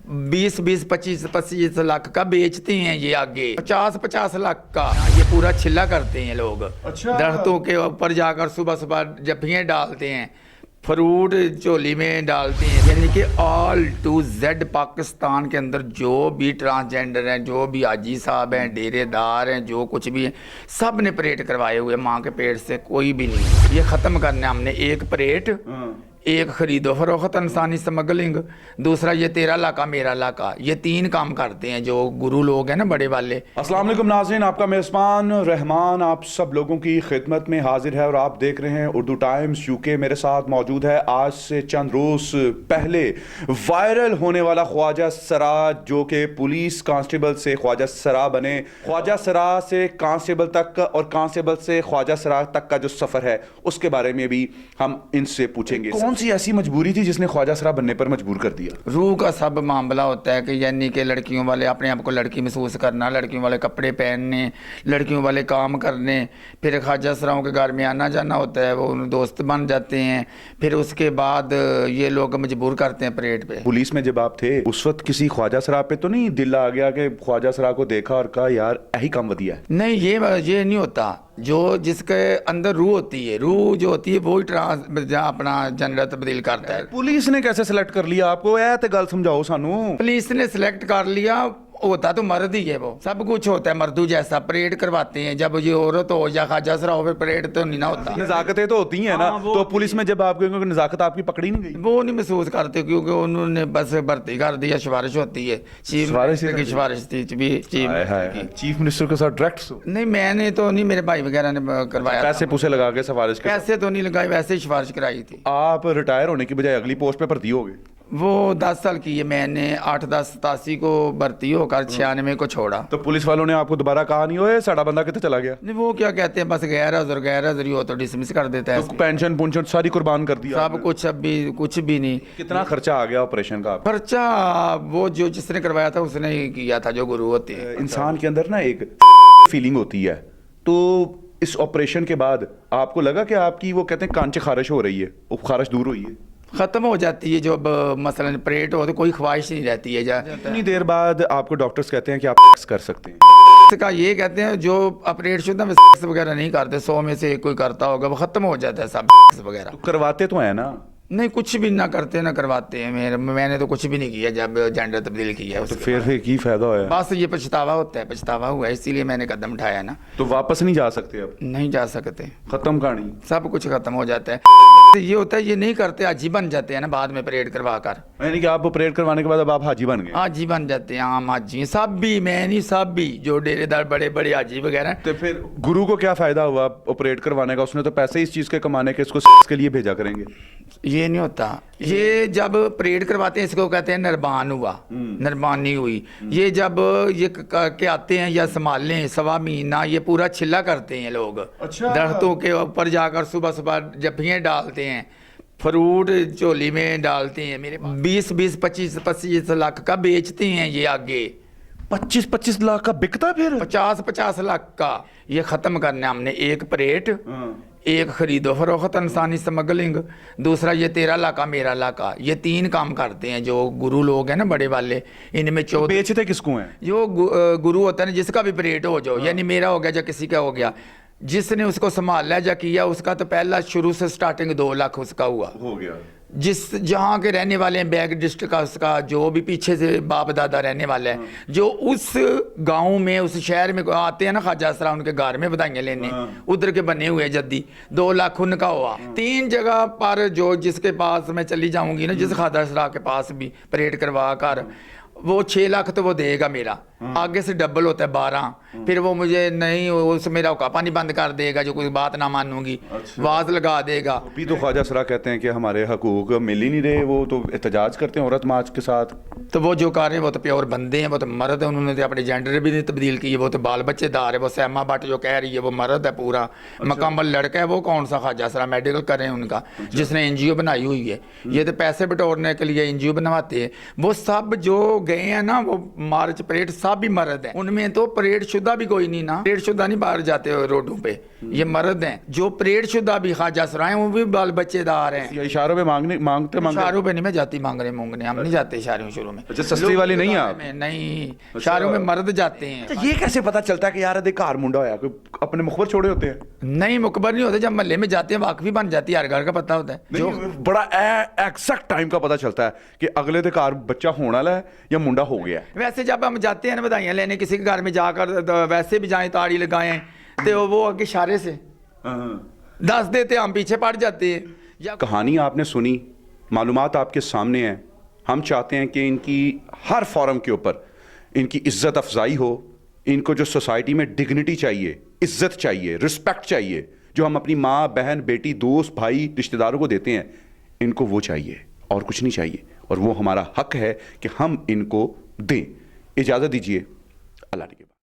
20-20, 25-25 लाख का बेचते हैं ये आगे, 50-50 लाख का ये पूरा छिल्ला करते हैं लोग। अच्छा। दरख्तों के ऊपर जाकर सुबह सुबह जफियाँ डालते हैं, फ्रूट झोली में डालते हैं। यानी कि ऑल टू जेड पाकिस्तान के अंदर जो भी ट्रांसजेंडर हैं, जो भी हाजी साहब हैं, डेरेदार हैं, जो कुछ भी हैं, सब ने परेड करवाए हुए। माँ के पेट से कोई भी नहीं। ये ख़त्म करना हमने। एक परेड, एक खरीदो फरोख्त इंसानी स्मगलिंग, दूसरा ये तेरा इलाका मेरा इलाका, ये 3 काम करते हैं जो गुरु लोग हैं ना बड़े वाले। अस्सलाम वालेकुम नाज़रीन, आपका मेज़बान रहमान आप सब लोगों की खिदमत में हाजिर है और आप देख रहे हैं उर्दू टाइम्स यूके। मेरे साथ मौजूद है आज से चंद रोज़ पहले वायरल होने वाला ख्वाजा सराज, जो कि पुलिस कांस्टेबल से ख्वाजा सरा बने। ख्वाजा सरा से कांस्टेबल तक और कांस्टेबल से ख्वाजा सरा तक का जो सफ़र है उसके बारे में भी हम इनसे पूछेंगे। कौन सी ऐसी मजबूरी थी जिसने ख्वाजा सरा बनने पर मजबूर कर दिया? रूह का सब मामला होता है कि यानी कि लड़कियों वाले अपने आप को लड़की महसूस करना, लड़कियों वाले कपड़े पहनने, लड़कियों वाले काम करने, फिर ख्वाजा सराओं के घर में आना जाना होता है, वो उन दोस्त बन जाते हैं। फिर उसके बाद ये लोग मजबूर करते हैं परेड पे। पुलिस में जब आप थे उस वक्त किसी ख्वाजा सरा पे तो नहीं दिल आ गया कि ख्वाजा सरा को देखा और कहा यार यही काम वधिया है? नहीं, ये नहीं होता। जो जिसके अंदर रूह होती है, रूह जो होती है वो ही अपना जनरल तब्दील करता है। पुलिस ने कैसे सिलेक्ट कर लिया आपको? ऐ ते गल समझाओ सानू। पुलिस ने सिलेक्ट कर लिया, होता तो मर्द ही है, वो सब कुछ होता है मर्दू जैसा। परेड करवाते हैं, जब ये औरत हो या ख्वाजा सरा हो, परेड तो नहीं ना होता। नजाकतें तो होती हैं ना। तो पुलिस में जब आपको नजाकत आपकी पकड़ी नहीं गई? वो नहीं महसूस करते क्योंकि उन्होंने बस भर्ती कर दिया। सिफारिश होती है, चीफ मिनिस्टर की सिफारिश थी। चीफ मिनिस्टर के साथ डायरेक्ट? नहीं, मैंने तो नहीं, मेरे भाई वगैरह ने करवाया। पैसे पूसे लगा के सिफारिश? पैसे तो नहीं लगाए, वैसे ही सिफारिश कराई थी। आप रिटायर होने की बजाय अगली पोस्ट पे भर्ती हो गए? वो 10 साल की है, मैंने 8-10-87 को भर्ती होकर 96 को छोड़ा। तो पुलिस वालों ने आपको दोबारा कहा नहीं हो साड़ा बंदा कितने चला गया? नहीं, वो क्या कहते हैं, बस गैर हाजिर हो तो डिसमिस कर देता है। तो पेंशन पुंशन सारी कुर्बान कर दिया? सब कुछ, अभी कुछ भी नहीं। कितना खर्चा आ गया ऑपरेशन का? खर्चा वो जो जिसने करवाया था उसने ही किया था, जो गुरु होते हैं। इंसान के अंदर ना एक फीलिंग होती है, तो इस ऑपरेशन के बाद आपको लगा कि आपकी वो कहते हैं कांचे खारिश हो रही है, वो खारिश दूर हुई है? खत्म हो जाती है जब मसलन परेड हो तो कोई ख्वाहिश नहीं रहती है। इतनी देर बाद आपको डॉक्टर्स कहते हैं कि आप कर सकते हैं? का ये कहते हैं जो ऑपरेट शुदा में वगैरह नहीं करते, 100 में से कोई करता होगा, वो खत्म हो जाता है सब वगैरह। तो करवाते तो है ना? नहीं, कुछ भी ना करते ना करवाते हैं। मैंने तो कुछ भी नहीं किया जब जेंडर तब्दील किया है। तो फिर की फायदा होया? बस ये पछतावा होता है, पछतावा हुआ है, इसीलिए मैंने कदम उठाया ना। तो वापस नहीं जा सकते अब? नहीं जा सकते, खत्म कहानी, सब कुछ खत्म हो जाता है। ये होता है, ये नहीं करते, हाजी बन जाते हैं ना बाद में परेड करवा कर। यानी कि आप परेड करवाने के बाद अब आप हाजी बन गए? हाजी बन जाते हैं, आम हाजी। सब भी, मैं नहीं, सब भी जो डेरेदार बड़े बड़े हाजी वगैरह। तो फिर गुरु को क्या फायदा हुआ ऑपरेट करवाने का? उसने तो पैसे इस चीज के कमाने के इसको के लिए भेजा करेंगे। ये नहीं होता। ये जब परेड करवाते हैं इसको कहते हैं नरबान हुआ, नरबानी हुई। ये जब ये के आते हैं या संभालें 1.25 महीना, ये पूरा छिल्ला करते हैं लोग। अच्छा। दरख्तों के ऊपर जाकर सुबह सुबह जफियाँ डालते हैं, फ्रूट झोली में डालते हैं। मेरे 20-20, 25-25 लाख का बेचते हैं ये आगे। 25-25 लाख का बिकता? फिर 50-50 लाख का। ये ख़त्म करना हमने। एक परेड, एक खरीदो फरोख्त इंसानी स्मगलिंग, दूसरा ये तेरा इलाका मेरा इलाका, ये 3 काम करते हैं जो गुरु लोग हैं ना बड़े वाले। इनमें तो बेचते किसको हैं? जो गुरु होता है ना, जिसका भी परेड हो जो, यानी मेरा हो गया या किसी का हो गया, जिसने उसको संभाला या किया, उसका तो पहला शुरू से स्टार्टिंग 2 लाख उसका हुआ हो गया। जिस जहाँ के रहने वाले हैं, बैग डिस्ट्रिक्ट का, उसका जो भी पीछे से बाप दादा रहने वाला है, जो उस गांव में उस शहर में आते हैं ना ख्वाजा सरा, उनके घर में बधाइयाँ लेने, उधर के बने हुए जद्दी 2 लाख उनका हुआ। 3 जगह पर जो जिसके पास मैं चली जाऊंगी ना, जिस ख्वाजा सरा के पास भी परेड करवा कर, वो 6 लाख तो वो देगा मेरा। आगे से डबल होता है 12। फिर वो मुझे नहीं, उस मेरा औका पानी बंद कर देगा जो कोई बात ना मानूंगी। अच्छा। वाज लगा देगा। अभी तो ख्वाजा सरा कहते हैं कि हमारे हकूक मिल ही नहीं रहे, वो तो एहतजाज करते हैं औरत मार्च के साथ। तो वो जो कर रहे हैं वो तो प्योर बंदे हैं, वो तो मर्द है। उन्होंने तो अपने जेंडर भी नहीं तब्दील की, वो तो बाल बच्चेदार है। वो सैमा भट्ट जो कह रही है वो मर्द है पूरा। अच्छा। मुकम्मल लड़का है वो। कौन सा ख्वाजा सरा? मेडिकल कर रहे हैं उनका। अच्छा। जिसने NGO बनाई हुई है। ये तो पैसे बटोरने के लिए NGO बनवाते हैं। वो सब जो गए हैं ना वो मार्च परेड सब भी मर्द हैं, उनमें तो परेड शुदा भी कोई नहीं ना, परेड शुदा नहीं बाहर जाते हो रोडों पे, ये मर्द हैं। जो परेड शुदा भी ख्वाजा सराय वो भी बाल बच्चेदार हैं। या इशारों में मांगते इशारों पे नहीं मैं जाती मांगने मूंगने, हम नहीं जाते इशारों शुरू में। अच्छा, सस्ती वाली नहीं है आप? नहीं, इशारों में मर्द जाते हैं। अच्छा, ये कैसे पता चलता है कि यार अधिकार मुंडा होया, कोई अपने मुखबर छोड़े होते हैं? नहीं मुकबर नहीं होते, जब महल्ले में जाते हैं वाकफी बन जाती है, हर घर का पता होता है। जो बड़ा एग्जैक्ट टाइम का पता चलता है कि अगले दे घर बच्चा होने वाला है या मुंडा हो गया है। वैसे जब हम जाते हैं ना बधाइयाँ लेने किसी के घर में जाकर, वैसे भी जाएं ताड़ी लगाएं तो वो आगे इशारे से दस देते, हम पीछे पड़ जाते हैं। या कहानी आपने सुनी, मालूमात आपके सामने है। हम चाहते हैं कि इनकी हर फोरम के ऊपर इनकी इज्जत अफजाई हो, इनको जो सोसाइटी में डिग्निटी चाहिए, इज्जत चाहिए, रिस्पेक्ट चाहिए, जो हम अपनी माँ बहन बेटी दोस्त भाई रिश्तेदारों को देते हैं, इनको वो चाहिए और कुछ नहीं चाहिए, और वो हमारा हक है कि हम इनको दें। इजाज़त दीजिए, अल्लाह ने